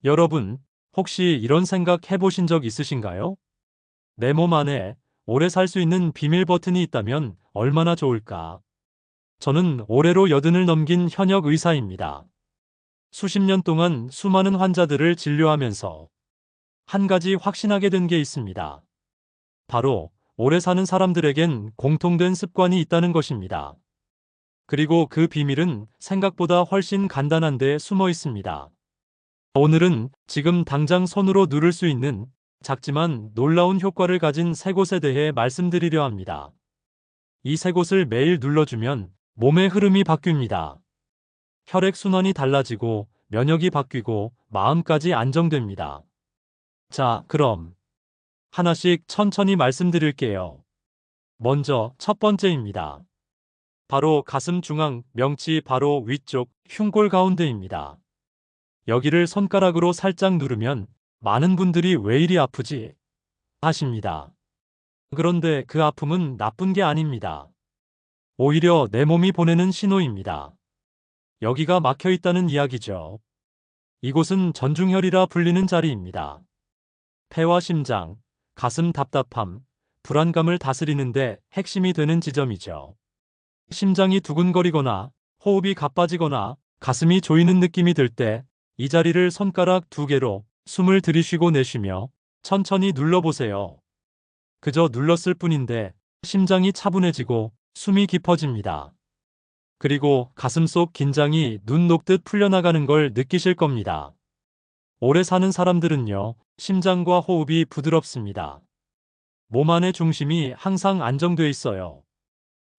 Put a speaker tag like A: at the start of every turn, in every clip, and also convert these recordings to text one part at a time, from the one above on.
A: 여러분, 혹시 이런 생각 해보신 적 있으신가요? 내 몸 안에 오래 살 수 있는 비밀 버튼이 있다면 얼마나 좋을까? 저는 올해로 80을 넘긴 현역 의사입니다. 수십 년 동안 수많은 환자들을 진료하면서 한 가지 확신하게 된 게 있습니다. 바로 오래 사는 사람들에겐 공통된 습관이 있다는 것입니다. 그리고 그 비밀은 생각보다 훨씬 간단한 데 숨어 있습니다. 오늘은 지금 당장 손으로 누를 수 있는 작지만 놀라운 효과를 가진 세 곳에 대해 말씀드리려 합니다. 이 세 곳을 매일 눌러주면 몸의 흐름이 바뀝니다. 혈액순환이 달라지고 면역이 바뀌고 마음까지 안정됩니다. 자, 그럼 하나씩 천천히 말씀드릴게요. 먼저 첫 번째입니다. 바로 가슴 중앙, 명치 바로 위쪽 흉골 가운데입니다. 여기를 손가락으로 살짝 누르면 많은 분들이 왜 이리 아프지? 하십니다. 그런데 그 아픔은 나쁜 게 아닙니다. 오히려 내 몸이 보내는 신호입니다. 여기가 막혀 있다는 이야기죠. 이곳은 전중혈이라 불리는 자리입니다. 폐와 심장, 가슴 답답함, 불안감을 다스리는데 핵심이 되는 지점이죠. 심장이 두근거리거나 호흡이 가빠지거나 가슴이 조이는 느낌이 들 때 이 자리를 손가락 2개로 숨을 들이쉬고 내쉬며 천천히 눌러보세요. 그저 눌렀을 뿐인데 심장이 차분해지고 숨이 깊어집니다. 그리고 가슴속 긴장이 눈 녹듯 풀려나가는 걸 느끼실 겁니다. 오래 사는 사람들은요, 심장과 호흡이 부드럽습니다. 몸 안의 중심이 항상 안정돼 있어요.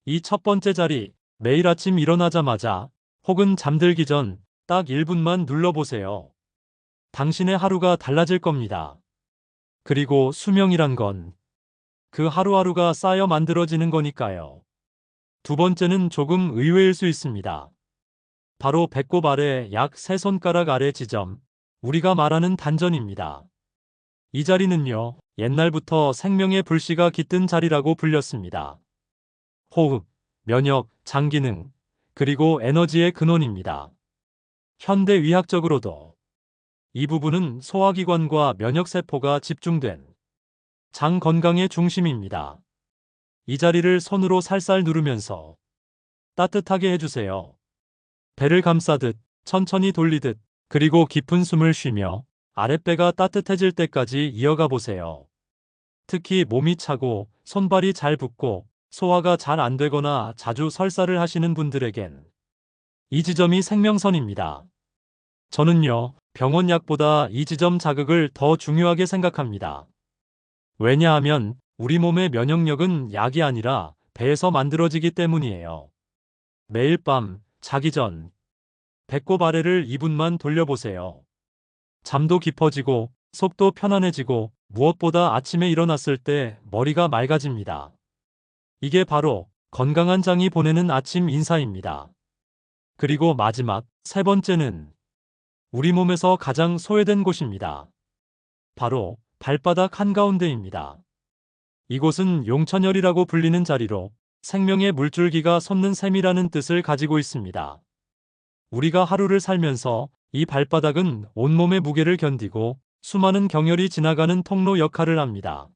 A: 이 첫 번째 자리, 매일 아침 일어나자마자 혹은 잠들기 전 딱 1분만 눌러보세요. 당신의 하루가 달라질 겁니다. 그리고 수명이란 건 그 하루하루가 쌓여 만들어지는 거니까요. 두 번째는 조금 의외일 수 있습니다. 바로 배꼽 아래 약 3손가락 아래 지점, 우리가 말하는 단전입니다. 이 자리는요, 옛날부터 생명의 불씨가 깃든 자리라고 불렸습니다. 호흡, 면역, 장 기능, 그리고 에너지의 근원입니다. 현대 의학적으로도 이 부분은 소화기관과 면역세포가 집중된 장 건강의 중심입니다. 이 자리를 손으로 살살 누르면서 따뜻하게 해주세요. 배를 감싸듯 천천히 돌리듯 그리고 깊은 숨을 쉬며 아랫배가 따뜻해질 때까지 이어가 보세요. 특히 몸이 차고 손발이 잘 붓고 소화가 잘 안 되거나 자주 설사를 하시는 분들에겐 이 지점이 생명선입니다. 저는요, 병원 약보다 이 지점 자극을 더 중요하게 생각합니다. 왜냐하면 우리 몸의 면역력은 약이 아니라 배에서 만들어지기 때문이에요. 매일 밤 자기 전 배꼽 아래를 2분만 돌려보세요. 잠도 깊어지고 속도 편안해지고 무엇보다 아침에 일어났을 때 머리가 맑아집니다. 이게 바로 건강한 장이 보내는 아침 인사입니다. 그리고 마지막 세 번째는 우리 몸에서 가장 소외된 곳입니다. 바로 발바닥 한가운데입니다. 이곳은 용천혈이라고 불리는 자리로 생명의 물줄기가 솟는 셈이라는 뜻을 가지고 있습니다. 우리가 하루를 살면서 이 발바닥은 온몸의 무게를 견디고 수많은 경혈이 지나가는 통로 역할을 합니다.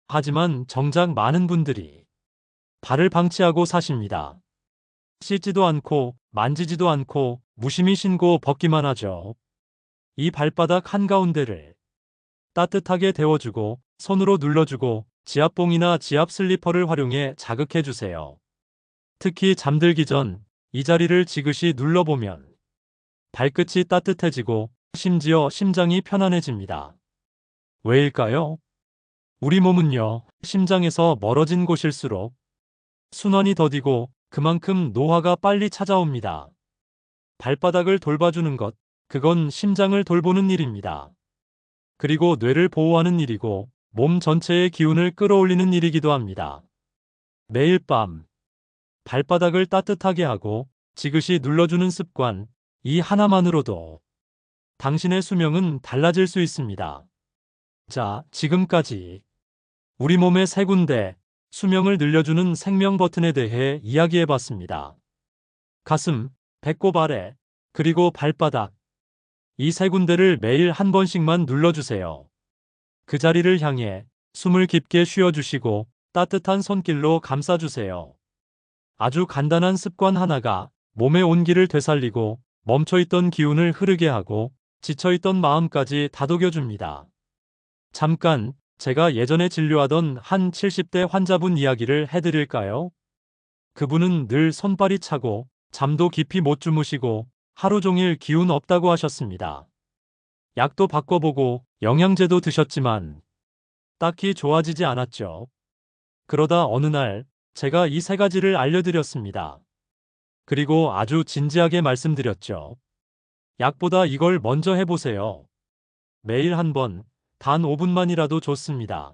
A: 하지만 정작 많은 분들이 발을 방치하고 사십니다. 씻지도 않고 만지지도 않고 무심히 신고 벗기만 하죠. 이 발바닥 한가운데를 따뜻하게 데워주고 손으로 눌러주고 지압봉이나 지압 슬리퍼를 활용해 자극해주세요. 특히 잠들기 전 이 자리를 지그시 눌러보면 발끝이 따뜻해지고 심지어 심장이 편안해집니다. 왜일까요? 우리 몸은요, 심장에서 멀어진 곳일수록 순환이 더디고 그만큼 노화가 빨리 찾아옵니다. 발바닥을 돌봐주는 것, 그건 심장을 돌보는 일입니다. 그리고 뇌를 보호하는 일이고 몸 전체의 기운을 끌어올리는 일이기도 합니다. 매일 밤 발바닥을 따뜻하게 하고 지그시 눌러주는 습관, 이 하나만으로도 당신의 수명은 달라질 수 있습니다. 자, 지금까지 우리 몸의 세 군데 수명을 늘려주는 생명 버튼에 대해 이야기해봤습니다. 가슴, 배꼽 아래, 그리고 발바닥. 이 세 군데를 매일 한 번씩만 눌러주세요. 그 자리를 향해 숨을 깊게 쉬어주시고 따뜻한 손길로 감싸주세요. 아주 간단한 습관 하나가 몸의 온기를 되살리고 멈춰있던 기운을 흐르게 하고 지쳐있던 마음까지 다독여줍니다. 잠깐, 제가 예전에 진료하던 한 70대 환자분 이야기를 해드릴까요? 그분은 늘 손발이 차고 잠도 깊이 못 주무시고 하루 종일 기운 없다고 하셨습니다. 약도 바꿔보고 영양제도 드셨지만 딱히 좋아지지 않았죠. 그러다 어느 날 제가 이 세 가지를 알려드렸습니다. 그리고 아주 진지하게 말씀드렸죠. 약보다 이걸 먼저 해보세요. 매일 한 번, 단 5분만이라도 좋습니다.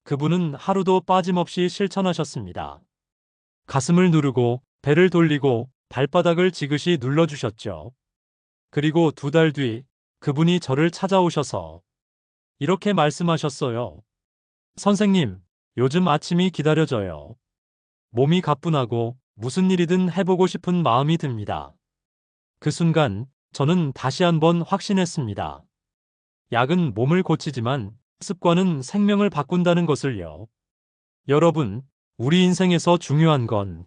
A: 그분은 하루도 빠짐없이 실천하셨습니다. 가슴을 누르고 배를 돌리고 발바닥을 지그시 눌러주셨죠. 그리고 2달 뒤 그분이 저를 찾아오셔서 이렇게 말씀하셨어요. 선생님, 요즘 아침이 기다려져요. 몸이 가뿐하고 무슨 일이든 해보고 싶은 마음이 듭니다. 그 순간 저는 다시 한번 확신했습니다. 약은 몸을 고치지만 습관은 생명을 바꾼다는 것을요. 여러분, 우리 인생에서 중요한 건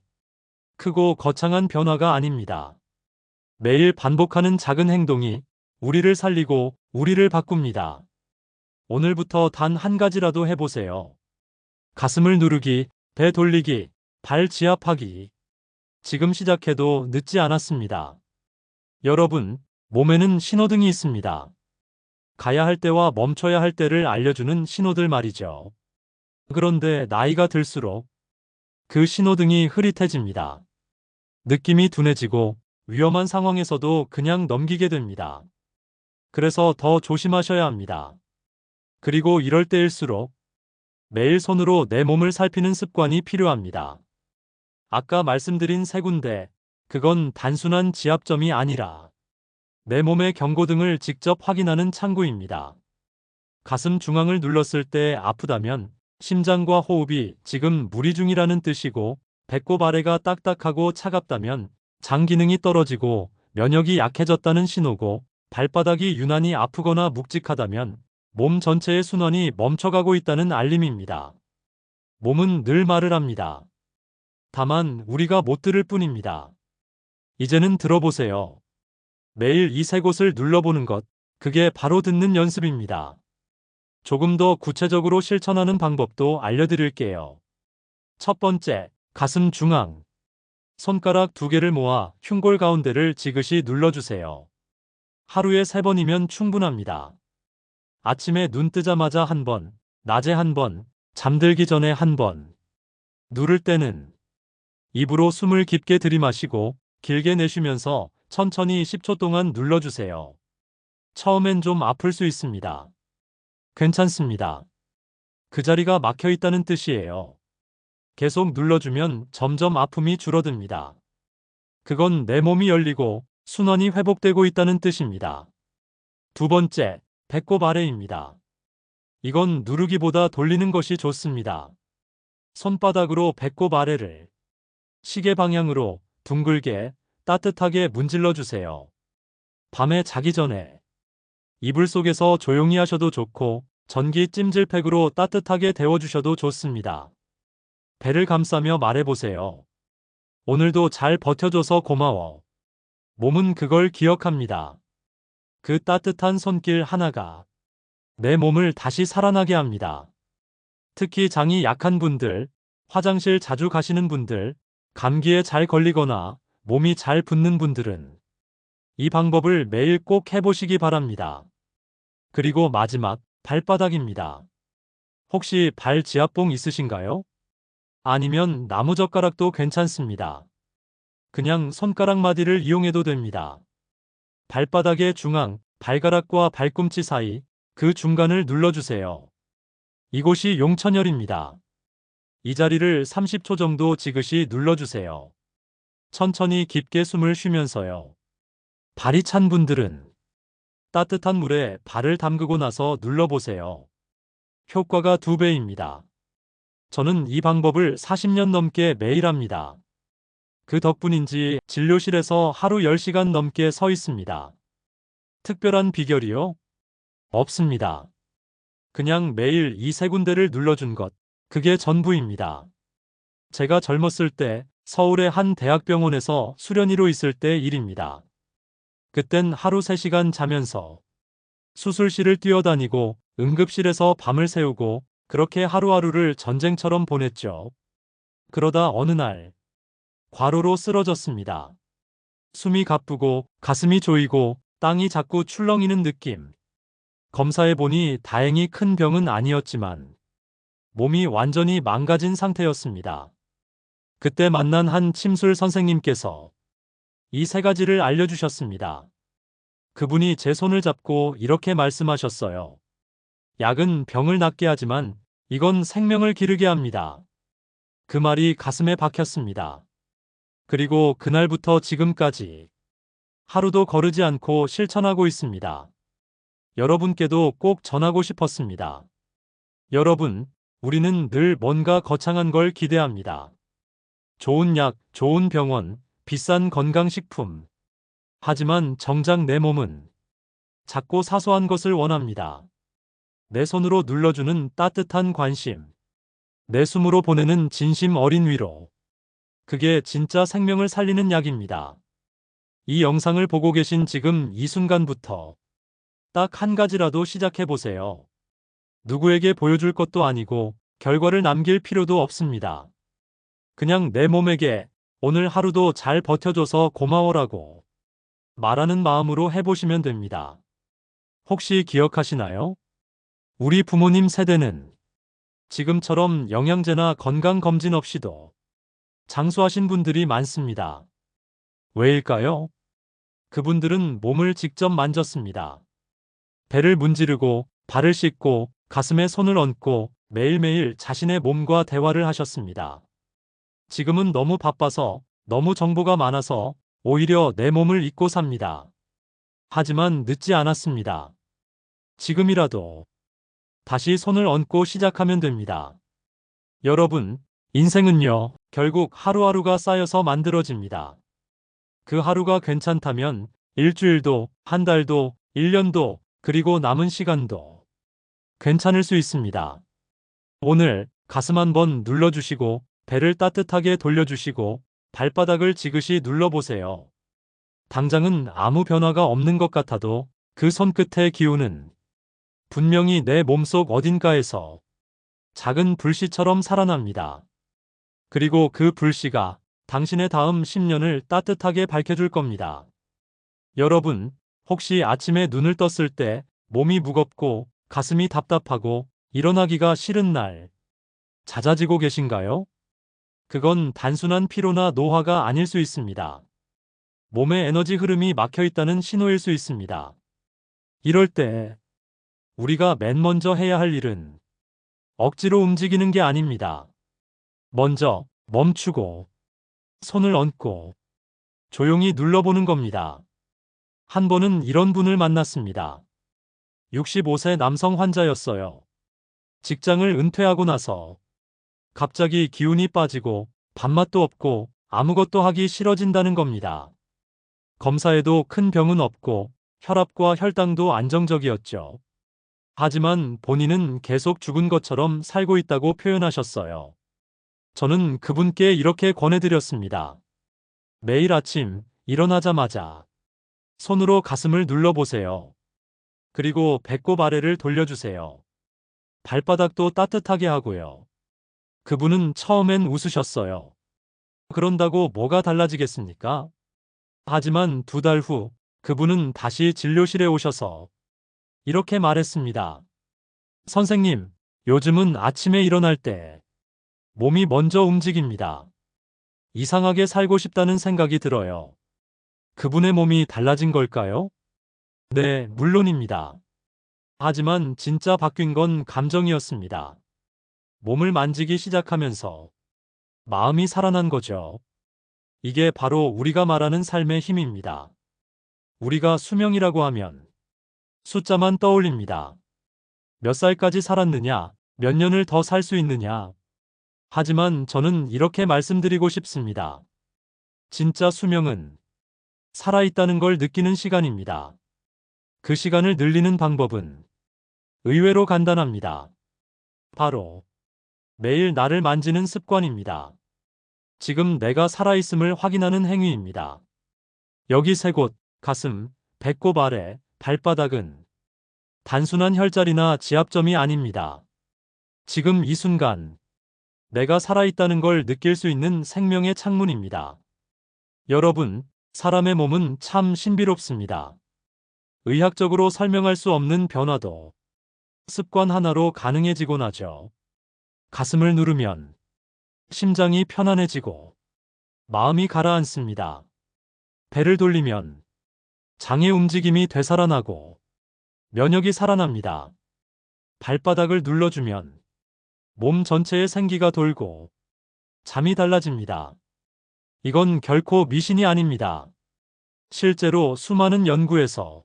A: 크고 거창한 변화가 아닙니다. 매일 반복하는 작은 행동이 우리를 살리고 우리를 바꿉니다. 오늘부터 단 한 가지라도 해보세요. 가슴을 누르기, 배 돌리기, 발 지압하기. 지금 시작해도 늦지 않았습니다. 여러분, 몸에는 신호등이 있습니다. 가야 할 때와 멈춰야 할 때를 알려주는 신호들 말이죠. 그런데 나이가 들수록 그 신호등이 흐릿해집니다. 느낌이 둔해지고 위험한 상황에서도 그냥 넘기게 됩니다. 그래서 더 조심하셔야 합니다. 그리고 이럴 때일수록 매일 손으로 내 몸을 살피는 습관이 필요합니다. 아까 말씀드린 세 군데, 그건 단순한 지압점이 아니라 내 몸의 경고등을 직접 확인하는 창구입니다. 가슴 중앙을 눌렀을 때 아프다면 심장과 호흡이 지금 무리 중이라는 뜻이고, 배꼽 아래가 딱딱하고 차갑다면 장 기능이 떨어지고 면역이 약해졌다는 신호고, 발바닥이 유난히 아프거나 묵직하다면 몸 전체의 순환이 멈춰가고 있다는 알림입니다. 몸은 늘 말을 합니다. 다만 우리가 못 들을 뿐입니다. 이제는 들어보세요. 매일 이 세 곳을 눌러보는 것, 그게 바로 듣는 연습입니다. 조금 더 구체적으로 실천하는 방법도 알려드릴게요. 첫 번째, 가슴 중앙. 손가락 2개를 모아 흉골 가운데를 지그시 눌러주세요. 하루에 3번이면 충분합니다. 아침에 눈 뜨자마자 한 번, 낮에 한 번, 잠들기 전에 한 번. 누를 때는 입으로 숨을 깊게 들이마시고 길게 내쉬면서 천천히 10초 동안 눌러주세요. 처음엔 좀 아플 수 있습니다. 괜찮습니다. 그 자리가 막혀 있다는 뜻이에요. 계속 눌러주면 점점 아픔이 줄어듭니다. 그건 내 몸이 열리고 순환이 회복되고 있다는 뜻입니다. 두 번째, 배꼽 아래입니다. 이건 누르기보다 돌리는 것이 좋습니다. 손바닥으로 배꼽 아래를 시계 방향으로 둥글게 따뜻하게 문질러 주세요. 밤에 자기 전에 이불 속에서 조용히 하셔도 좋고 전기 찜질팩으로 따뜻하게 데워주셔도 좋습니다. 배를 감싸며 말해보세요. 오늘도 잘 버텨줘서 고마워. 몸은 그걸 기억합니다. 그 따뜻한 손길 하나가 내 몸을 다시 살아나게 합니다. 특히 장이 약한 분들, 화장실 자주 가시는 분들, 감기에 잘 걸리거나 몸이 잘 붓는 분들은 이 방법을 매일 꼭 해보시기 바랍니다. 그리고 마지막, 발바닥입니다. 혹시 발 지압봉 있으신가요? 아니면 나무젓가락도 괜찮습니다. 그냥 손가락 마디를 이용해도 됩니다. 발바닥의 중앙, 발가락과 발꿈치 사이, 그 중간을 눌러주세요. 이곳이 용천혈입니다. 이 자리를 30초 정도 지그시 눌러주세요. 천천히 깊게 숨을 쉬면서요. 발이 찬 분들은 따뜻한 물에 발을 담그고 나서 눌러보세요. 효과가 2배입니다. 저는 이 방법을 40년 넘게 매일 합니다. 그 덕분인지 진료실에서 하루 10시간 넘게 서 있습니다. 특별한 비결이요? 없습니다. 그냥 매일 이 세 군데를 눌러준 것. 그게 전부입니다. 제가 젊었을 때 서울의 한 대학병원에서 수련의로 있을 때 일입니다. 그땐 하루 3시간 자면서 수술실을 뛰어다니고 응급실에서 밤을 새우고 그렇게 하루하루를 전쟁처럼 보냈죠. 그러다 어느 날 과로로 쓰러졌습니다. 숨이 가쁘고 가슴이 조이고 땅이 자꾸 출렁이는 느낌. 검사해보니 다행히 큰 병은 아니었지만 몸이 완전히 망가진 상태였습니다. 그때 만난 한 침술 선생님께서 이 세 가지를 알려주셨습니다. 그분이 제 손을 잡고 이렇게 말씀하셨어요. 약은 병을 낫게 하지만 이건 생명을 기르게 합니다. 그 말이 가슴에 박혔습니다. 그리고 그날부터 지금까지 하루도 거르지 않고 실천하고 있습니다. 여러분께도 꼭 전하고 싶었습니다. 여러분, 우리는 늘 뭔가 거창한 걸 기대합니다. 좋은 약, 좋은 병원, 비싼 건강식품. 하지만 정작 내 몸은 작고 사소한 것을 원합니다. 내 손으로 눌러주는 따뜻한 관심. 내 숨으로 보내는 진심 어린 위로. 그게 진짜 생명을 살리는 약입니다. 이 영상을 보고 계신 지금 이 순간부터 딱 한 가지라도 시작해 보세요. 누구에게 보여줄 것도 아니고 결과를 남길 필요도 없습니다. 그냥 내 몸에게 오늘 하루도 잘 버텨줘서 고마워라고 말하는 마음으로 해보시면 됩니다. 혹시 기억하시나요? 우리 부모님 세대는 지금처럼 영양제나 건강검진 없이도 장수하신 분들이 많습니다. 왜일까요? 그분들은 몸을 직접 만졌습니다. 배를 문지르고 발을 씻고 가슴에 손을 얹고 매일매일 자신의 몸과 대화를 하셨습니다. 지금은 너무 바빠서 너무 정보가 많아서 오히려 내 몸을 잊고 삽니다. 하지만 늦지 않았습니다. 지금이라도 다시 손을 얹고 시작하면 됩니다. 여러분, 인생은요, 결국 하루하루가 쌓여서 만들어집니다. 그 하루가 괜찮다면 일주일도, 한 달도, 1년도, 그리고 남은 시간도 괜찮을 수 있습니다. 오늘 가슴 한번 눌러주시고 배를 따뜻하게 돌려주시고 발바닥을 지그시 눌러보세요. 당장은 아무 변화가 없는 것 같아도 그 손끝의 기운은 분명히 내 몸속 어딘가에서 작은 불씨처럼 살아납니다. 그리고 그 불씨가 당신의 다음 10년을 따뜻하게 밝혀줄 겁니다. 여러분, 혹시 아침에 눈을 떴을 때 몸이 무겁고 가슴이 답답하고 일어나기가 싫은 날 잦아지고 계신가요? 그건 단순한 피로나 노화가 아닐 수 있습니다. 몸의 에너지 흐름이 막혀 있다는 신호일 수 있습니다. 이럴 때 우리가 맨 먼저 해야 할 일은 억지로 움직이는 게 아닙니다. 먼저 멈추고 손을 얹고 조용히 눌러보는 겁니다. 한 번은 이런 분을 만났습니다. 65세 남성 환자였어요. 직장을 은퇴하고 나서 갑자기 기운이 빠지고 밥맛도 없고 아무것도 하기 싫어진다는 겁니다. 검사에도 큰 병은 없고 혈압과 혈당도 안정적이었죠. 하지만 본인은 계속 죽은 것처럼 살고 있다고 표현하셨어요. 저는 그분께 이렇게 권해드렸습니다. 매일 아침 일어나자마자 손으로 가슴을 눌러보세요. 그리고 배꼽 아래를 돌려주세요. 발바닥도 따뜻하게 하고요. 그분은 처음엔 웃으셨어요. 그런다고 뭐가 달라지겠습니까? 하지만 2달 후 그분은 다시 진료실에 오셔서 이렇게 말했습니다. 선생님, 요즘은 아침에 일어날 때 몸이 먼저 움직입니다. 이상하게 살고 싶다는 생각이 들어요. 그분의 몸이 달라진 걸까요? 네, 물론입니다. 하지만 진짜 바뀐 건 감정이었습니다. 몸을 만지기 시작하면서 마음이 살아난 거죠. 이게 바로 우리가 말하는 삶의 힘입니다. 우리가 수명이라고 하면 숫자만 떠올립니다. 몇 살까지 살았느냐, 몇 년을 더 살 수 있느냐. 하지만 저는 이렇게 말씀드리고 싶습니다. 진짜 수명은 살아있다는 걸 느끼는 시간입니다. 그 시간을 늘리는 방법은 의외로 간단합니다. 바로 매일 나를 만지는 습관입니다. 지금 내가 살아있음을 확인하는 행위입니다. 여기 세 곳, 가슴, 배꼽 아래, 발바닥은 단순한 혈자리나 지압점이 아닙니다. 지금 이 순간 내가 살아있다는 걸 느낄 수 있는 생명의 창문입니다. 여러분, 사람의 몸은 참 신비롭습니다. 의학적으로 설명할 수 없는 변화도 습관 하나로 가능해지곤 하죠. 가슴을 누르면 심장이 편안해지고 마음이 가라앉습니다. 배를 돌리면 장의 움직임이 되살아나고 면역이 살아납니다. 발바닥을 눌러주면 몸 전체에 생기가 돌고 잠이 달라집니다. 이건 결코 미신이 아닙니다. 실제로 수많은 연구에서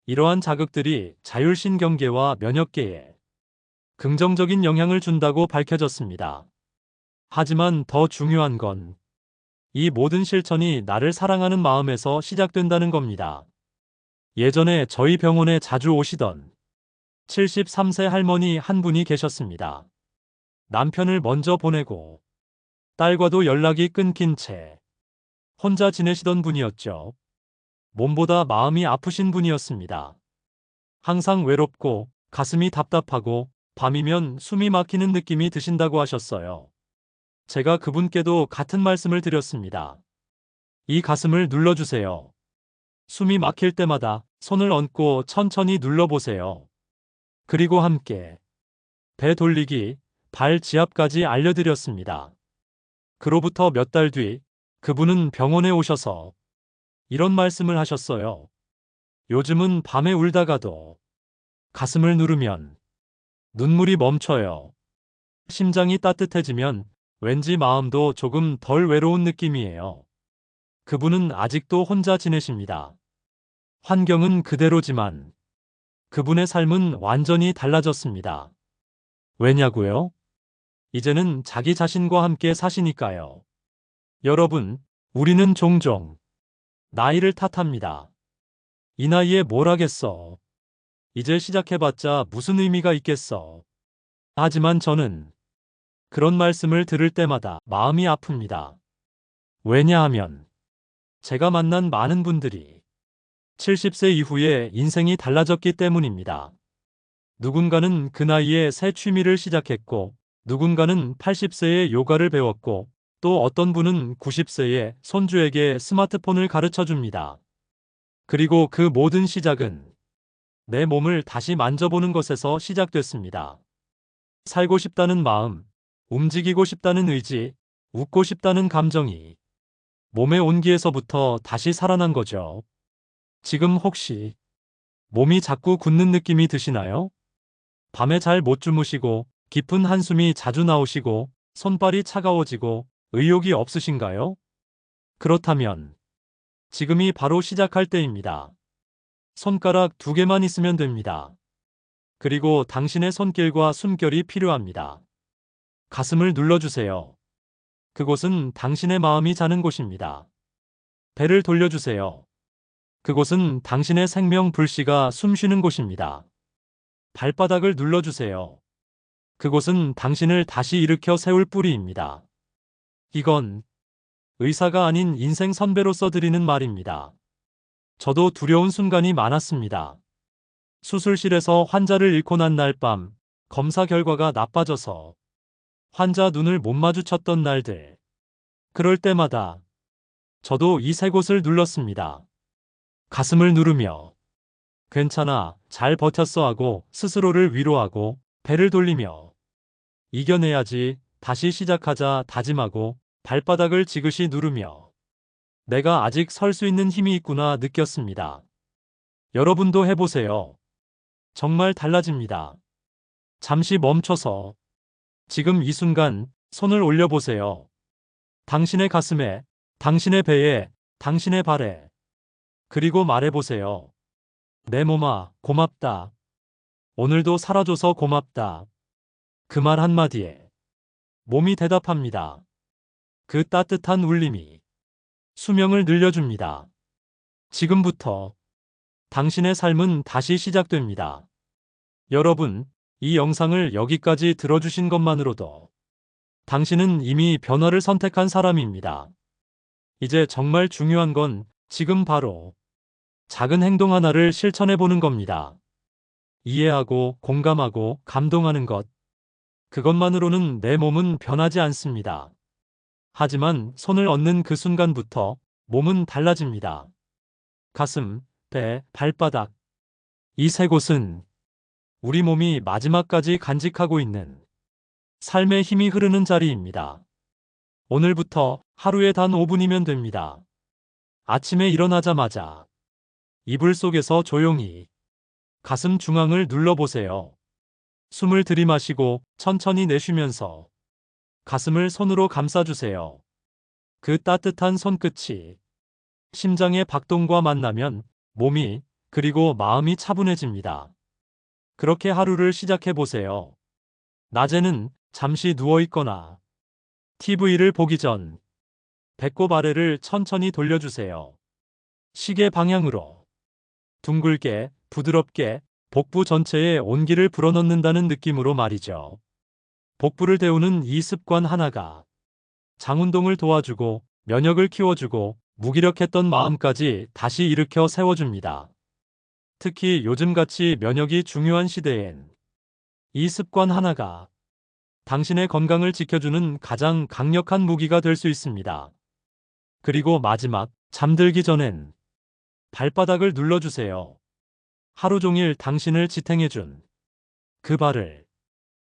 A: 이러한 자극들이 자율신경계와 면역계에 긍정적인 영향을 준다고 밝혀졌습니다. 하지만 더 중요한 건 이 모든 실천이 나를 사랑하는 마음에서 시작된다는 겁니다. 예전에 저희 병원에 자주 오시던 73세 할머니 한 분이 계셨습니다. 남편을 먼저 보내고 딸과도 연락이 끊긴 채 혼자 지내시던 분이었죠. 몸보다 마음이 아프신 분이었습니다. 항상 외롭고 가슴이 답답하고 밤이면 숨이 막히는 느낌이 드신다고 하셨어요. 제가 그분께도 같은 말씀을 드렸습니다. 이 가슴을 눌러주세요. 숨이 막힐 때마다 손을 얹고 천천히 눌러보세요. 그리고 함께 배 돌리기, 발 지압까지 알려드렸습니다. 그로부터 몇 달 뒤 그분은 병원에 오셔서 이런 말씀을 하셨어요. 요즘은 밤에 울다가도 가슴을 누르면 눈물이 멈춰요. 심장이 따뜻해지면 왠지 마음도 조금 덜 외로운 느낌이에요. 그분은 아직도 혼자 지내십니다. 환경은 그대로지만 그분의 삶은 완전히 달라졌습니다. 왜냐고요? 이제는 자기 자신과 함께 사시니까요. 여러분, 우리는 종종 나이를 탓합니다. 이 나이에 뭘 하겠어? 이제 시작해봤자 무슨 의미가 있겠어? 하지만 저는 그런 말씀을 들을 때마다 마음이 아픕니다. 왜냐하면 제가 만난 많은 분들이 70세 이후에 인생이 달라졌기 때문입니다. 누군가는 그 나이에 새 취미를 시작했고, 누군가는 80세에 요가를 배웠고, 또 어떤 분은 90세에 손주에게 스마트폰을 가르쳐 줍니다. 그리고 그 모든 시작은 내 몸을 다시 만져보는 것에서 시작됐습니다. 살고 싶다는 마음, 움직이고 싶다는 의지, 웃고 싶다는 감정이 몸의 온기에서부터 다시 살아난 거죠. 지금 혹시 몸이 자꾸 굳는 느낌이 드시나요? 밤에 잘 못 주무시고 깊은 한숨이 자주 나오시고 손발이 차가워지고 의욕이 없으신가요? 그렇다면 지금이 바로 시작할 때입니다. 손가락 2개만 있으면 됩니다. 그리고 당신의 손길과 숨결이 필요합니다. 가슴을 눌러주세요. 그곳은 당신의 마음이 자는 곳입니다. 배를 돌려주세요. 그곳은 당신의 생명 불씨가 숨쉬는 곳입니다. 발바닥을 눌러주세요. 그곳은 당신을 다시 일으켜 세울 뿌리입니다. 이건 의사가 아닌 인생 선배로서 드리는 말입니다. 저도 두려운 순간이 많았습니다. 수술실에서 환자를 잃고 난 날 밤, 검사 결과가 나빠져서 환자 눈을 못 마주쳤던 날들. 그럴 때마다 저도 이 세 곳을 눌렀습니다. 가슴을 누르며 괜찮아, 잘 버텼어 하고 스스로를 위로하고 배를 돌리며 이겨내야지, 다시 시작하자 다짐하고 발바닥을 지그시 누르며 내가 아직 설 수 있는 힘이 있구나 느꼈습니다. 여러분도 해보세요. 정말 달라집니다. 잠시 멈춰서 지금 이 순간 손을 올려보세요. 당신의 가슴에, 당신의 배에, 당신의 발에. 그리고 말해보세요. 내 몸아, 고맙다. 오늘도 살아줘서 고맙다. 그 말 한마디에 몸이 대답합니다. 그 따뜻한 울림이 수명을 늘려줍니다. 지금부터 당신의 삶은 다시 시작됩니다. 여러분, 이 영상을 여기까지 들어주신 것만으로도 당신은 이미 변화를 선택한 사람입니다. 이제 정말 중요한 건 지금 바로 작은 행동 하나를 실천해 보는 겁니다. 이해하고 공감하고 감동하는 것. 그것만으로는 내 몸은 변하지 않습니다. 하지만 손을 얹는 그 순간부터 몸은 달라집니다. 가슴, 배, 발바닥. 이 세 곳은 우리 몸이 마지막까지 간직하고 있는 삶의 힘이 흐르는 자리입니다. 오늘부터 하루에 단 5분이면 됩니다. 아침에 일어나자마자 이불 속에서 조용히 가슴 중앙을 눌러보세요. 숨을 들이마시고 천천히 내쉬면서 가슴을 손으로 감싸주세요. 그 따뜻한 손끝이 심장의 박동과 만나면 몸이 그리고 마음이 차분해집니다. 그렇게 하루를 시작해 보세요. 낮에는 잠시 누워있거나 TV를 보기 전 배꼽 아래를 천천히 돌려주세요. 시계 방향으로 둥글게 부드럽게 복부 전체에 온기를 불어넣는다는 느낌으로 말이죠. 복부를 데우는 이 습관 하나가 장운동을 도와주고 면역을 키워주고 무기력했던 마음까지 다시 일으켜 세워줍니다. 특히 요즘같이 면역이 중요한 시대엔 이 습관 하나가 당신의 건강을 지켜주는 가장 강력한 무기가 될 수 있습니다. 그리고 마지막, 잠들기 전엔 발바닥을 눌러주세요. 하루 종일 당신을 지탱해준 그 발을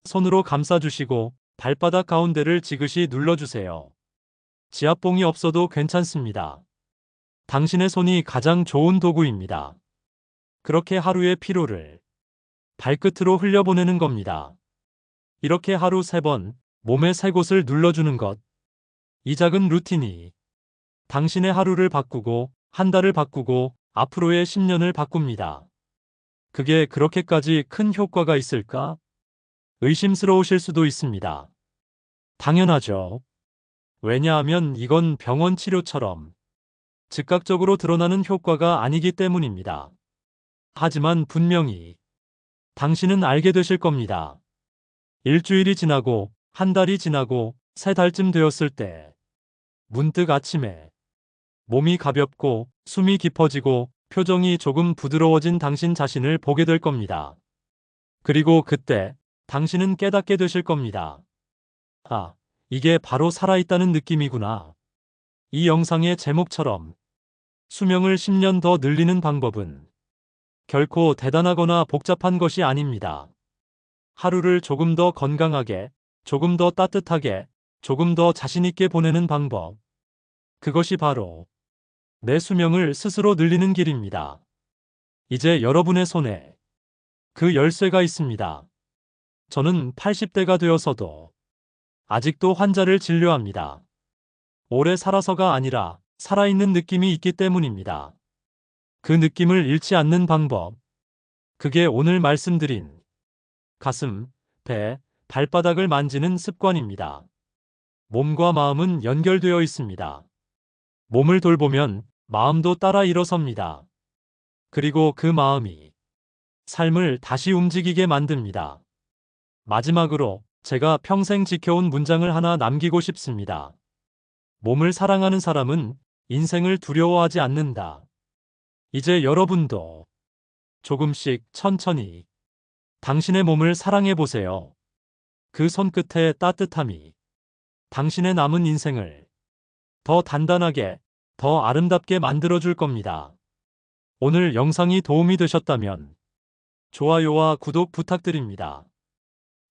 A: 손으로 감싸주시고 발바닥 가운데를 지그시 눌러주세요. 지압봉이 없어도 괜찮습니다. 당신의 손이 가장 좋은 도구입니다. 그렇게 하루의 피로를 발끝으로 흘려보내는 겁니다. 이렇게 하루 3번 몸의 3곳을 눌러주는 것. 이 작은 루틴이 당신의 하루를 바꾸고 한 달을 바꾸고 앞으로의 10년을 바꿉니다. 그게 그렇게까지 큰 효과가 있을까? 의심스러우실 수도 있습니다. 당연하죠. 왜냐하면 이건 병원 치료처럼 즉각적으로 드러나는 효과가 아니기 때문입니다. 하지만 분명히 당신은 알게 되실 겁니다. 일주일이 지나고 한 달이 지나고 3달쯤 되었을 때 문득 아침에 몸이 가볍고 숨이 깊어지고 표정이 조금 부드러워진 당신 자신을 보게 될 겁니다. 그리고 그때 당신은 깨닫게 되실 겁니다. 아, 이게 바로 살아있다는 느낌이구나. 이 영상의 제목처럼 수명을 10년 더 늘리는 방법은 결코 대단하거나 복잡한 것이 아닙니다. 하루를 조금 더 건강하게, 조금 더 따뜻하게, 조금 더 자신있게 보내는 방법. 그것이 바로 내 수명을 스스로 늘리는 길입니다. 이제 여러분의 손에 그 열쇠가 있습니다. 저는 80대가 되어서도 아직도 환자를 진료합니다. 오래 살아서가 아니라 살아있는 느낌이 있기 때문입니다. 그 느낌을 잃지 않는 방법. 그게 오늘 말씀드린 가슴, 배, 발바닥을 만지는 습관입니다. 몸과 마음은 연결되어 있습니다. 몸을 돌보면 마음도 따라 일어섭니다. 그리고 그 마음이 삶을 다시 움직이게 만듭니다. 마지막으로 제가 평생 지켜온 문장을 하나 남기고 싶습니다. 몸을 사랑하는 사람은 인생을 두려워하지 않는다. 이제 여러분도 조금씩 천천히 당신의 몸을 사랑해 보세요. 그 손끝의 따뜻함이 당신의 남은 인생을 더 단단하게, 더 아름답게 만들어줄 겁니다. 오늘 영상이 도움이 되셨다면 좋아요와 구독 부탁드립니다.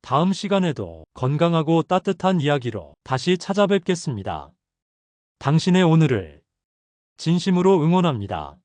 A: 다음 시간에도 건강하고 따뜻한 이야기로 다시 찾아뵙겠습니다. 당신의 오늘을 진심으로 응원합니다.